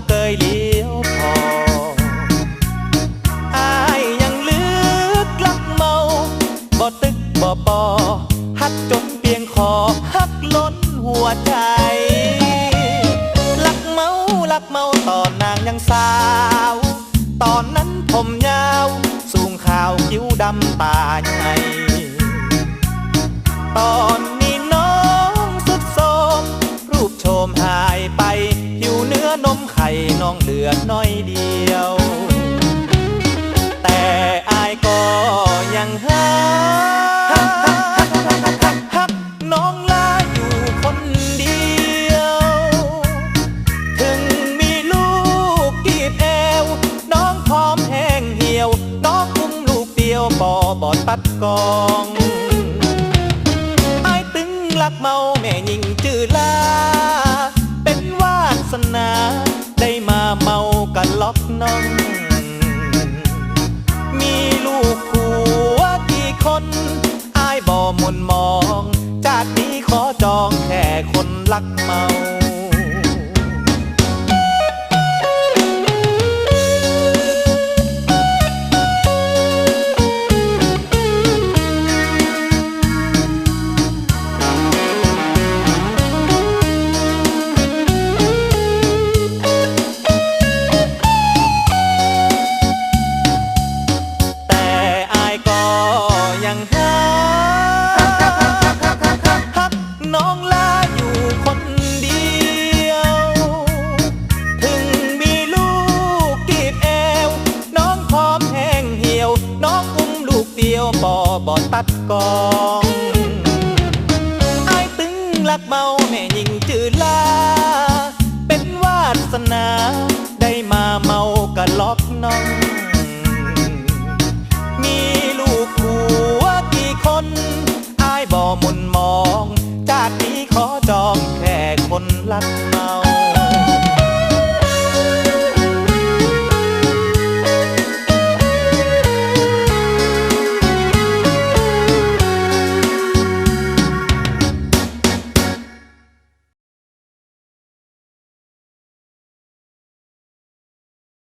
เกยเลี้ยวพออายยังลึกลักเมาบ่ตึกบ่ปอฮักจนเพียงคอฮักล้นหัวใจลักเมาตอนนางยังสาวตอนนั้นผมยาวสูงขาวคิ้วดำตาใหญ่ตอนนี้น้องสุดโทรมรูปโฉมหายไปผิวเนื้อนมไข่น้องเหลือน้อยเดียวแต่อายก็ยังฮักน้องลาอยู่คนเดียวถึงมีลูกกีบแอวน้องพร้อมแห้งเหี่ยวน้องอุ้มลูกเดียวบ่ตัดกองลักเมาแม่หญิงจือลาเป็นวาสนาได้มาเมากันล็อกน้องมีลูกผัวกี่คนอายบ่มนมองจากนี้ขอจองแค่คนลักเมาน้องลาอยู่คนเดียวถึงมีลูกกีบแอวน้องพร้อมแห้งเหี่ยวน้องอุ้มลูกเดียวบ่ตัดกองอายตึงลักเมาแม่หญิงจือลาเป็นวาสนาได้มาเมากันล็อกน้องมีลูกผัวกี่คนอายบ่มนมองจากนี้ขอจองแค่คนรัก